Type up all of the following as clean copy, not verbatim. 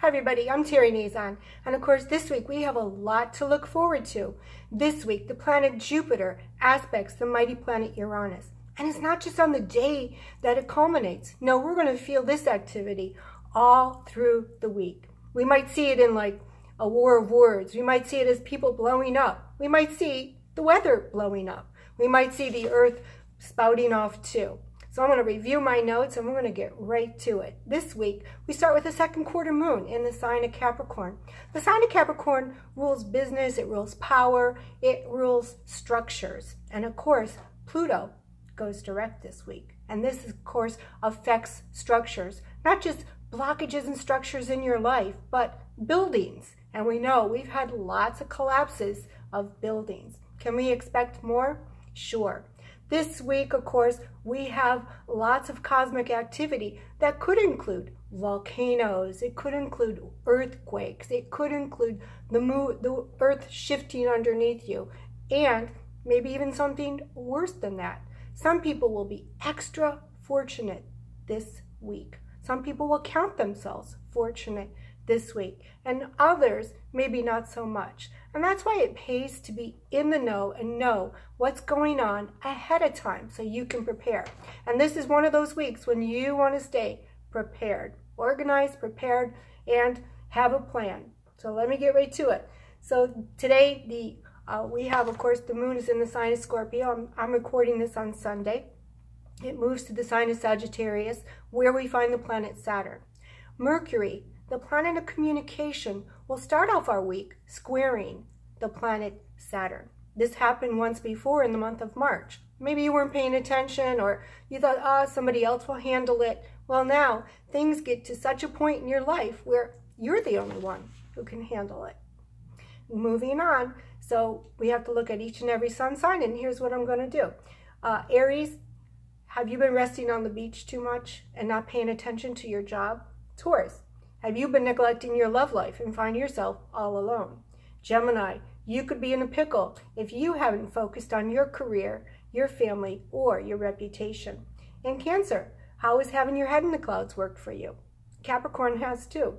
Hi everybody, I'm Terry Nazon, and of course this week we have a lot to look forward to. This week the planet Jupiter aspects the mighty planet Uranus. And it's not just on the day that it culminates. No, we're going to feel this activity all through the week. We might see it in like a war of words. We might see it as people blowing up. We might see the weather blowing up. We might see the earth spouting off too. So I'm going to review my notes and we're going to get right to it. This week, we start with the second quarter moon in the sign of Capricorn. The sign of Capricorn rules business, it rules power, it rules structures. And of course, Pluto goes direct this week. And this, of course, affects structures, not just blockages and structures in your life, but buildings. And we know we've had lots of collapses of buildings. Can we expect more? Sure. This week, of course, we have lots of cosmic activity that could include volcanoes, it could include earthquakes, it could include the earth shifting underneath you, and maybe even something worse than that. Some people will be extra fortunate this week. Some people will count themselves fortunate this week, and others maybe not so much. And that's why it pays to be in the know and know what's going on ahead of time so you can prepare. And this is one of those weeks when you want to stay prepared, organized, prepared, and have a plan. So let me get right to it. So today we have, of course, the moon is in the sign of Scorpio. I'm recording this on Sunday. It moves to the sign of Sagittarius, where we find the planet Saturn. Mercury, the planet of communication, will start off our week squaring the planet Saturn. This happened once before in the month of March. Maybe you weren't paying attention or you thought, somebody else will handle it. Well, now things get to such a point in your life where you're the only one who can handle it. Moving on, so we have to look at each and every sun sign, and here's what I'm going to do. Aries, have you been resting on the beach too much and not paying attention to your job? Taurus, have you been neglecting your love life and find yourself all alone? Gemini, you could be in a pickle if you haven't focused on your career, your family, or your reputation. And Cancer, how has having your head in the clouds worked for you? Capricorn has too.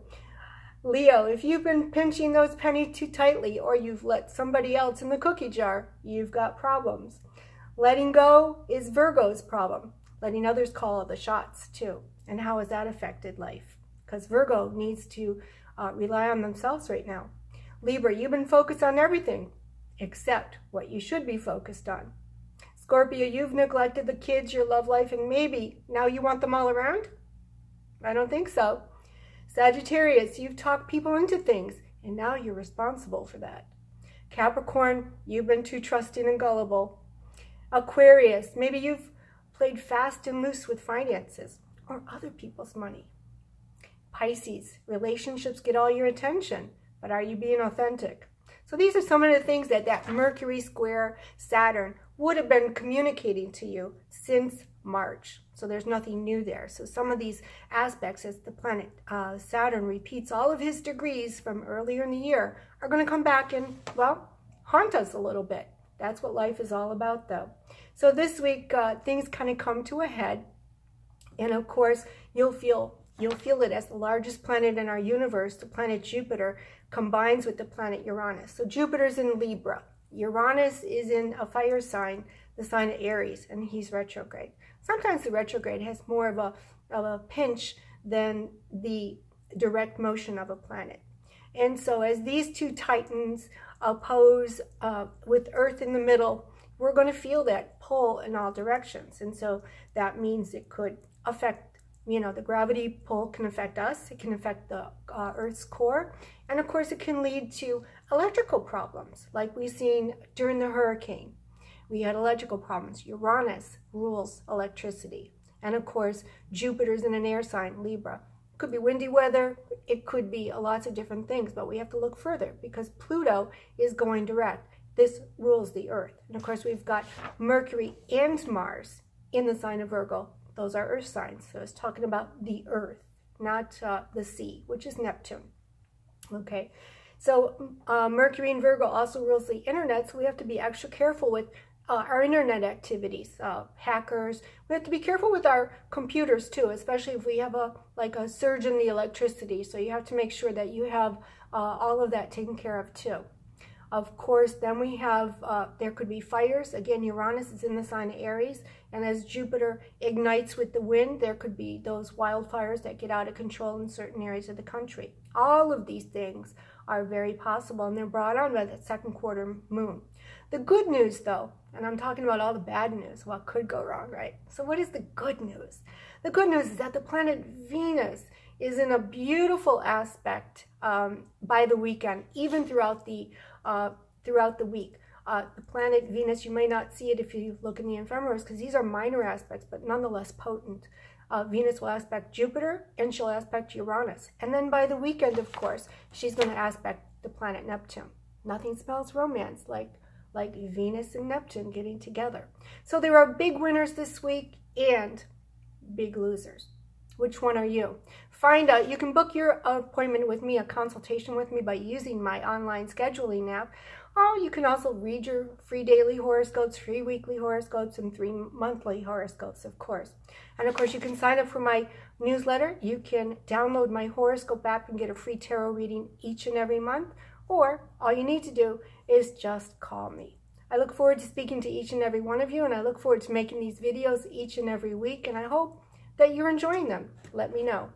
Leo, if you've been pinching those pennies too tightly or you've let somebody else in the cookie jar, you've got problems. Letting go is Virgo's problem. Letting others call the shots too. And how has that affected life? Because Virgo needs to rely on themselves right now. Libra, you've been focused on everything except what you should be focused on. Scorpio, you've neglected the kids, your love life, and maybe now you want them all around? I don't think so. Sagittarius, you've talked people into things, and now you're responsible for that. Capricorn, you've been too trusting and gullible. Aquarius, maybe you've played fast and loose with finances or other people's money. Pisces, relationships get all your attention, but are you being authentic? So these are some of the things that Mercury square Saturn would have been communicating to you since March. So there's nothing new there. So some of these aspects, as the planet Saturn repeats all of his degrees from earlier in the year, are going to come back and, well, haunt us a little bit. That's what life is all about, though. So this week, things kind of come to a head. And of course, you'll feel it as the largest planet in our universe, the planet Jupiter, combines with the planet Uranus. So Jupiter's in Libra. Uranus is in a fire sign, the sign of Aries, and he's retrograde. Sometimes the retrograde has more of a pinch than the direct motion of a planet. And so as these two titans oppose with Earth in the middle, we're going to feel that pull in all directions. And so that means it could affect, the gravity pull can affect us. It can affect the Earth's core. And of course, it can lead to electrical problems like we've seen during the hurricane. We had electrical problems. Uranus rules electricity. And of course, Jupiter's in an air sign, Libra. It could be windy weather. It could be lots of different things, but we have to look further because Pluto is going direct. This rules the Earth. And of course, we've got Mercury and Mars in the sign of Virgo. Those are Earth signs. So it's talking about the Earth, not the sea, which is Neptune. Okay, so Mercury in Virgo also rules the internet, so we have to be extra careful with our internet activities, hackers. We have to be careful with our computers too, especially if we have a surge in the electricity. So you have to make sure that you have all of that taken care of too. Of course, then we have, there could be fires. Again, Uranus is in the sign of Aries, and as Jupiter ignites with the wind, there could be those wildfires that get out of control in certain areas of the country. All of these things are very possible, and they're brought on by the second quarter moon. The good news, though, and I'm talking about all the bad news, what could go wrong, right? So what is the good news? The good news is that the planet Venus is in a beautiful aspect by the weekend, even throughout the week. The planet Venus, you may not see it if you look in the ephemeris, because these are minor aspects, but nonetheless potent. Venus will aspect Jupiter, and she'll aspect Uranus. And then by the weekend, of course, she's going to aspect the planet Neptune. Nothing spells romance like Venus and Neptune getting together. So there are big winners this week and big losers. Which one are you? Find out. You can book your appointment with me, a consultation with me, by using my online scheduling app. Or you can also read your free daily horoscopes, free weekly horoscopes, and 3 monthly horoscopes, of course. And of course, you can sign up for my newsletter. You can download my horoscope app and get a free tarot reading each and every month. Or all you need to do is just call me. I look forward to speaking to each and every one of you, and I look forward to making these videos each and every week, and I hope that you're enjoying them. Let me know.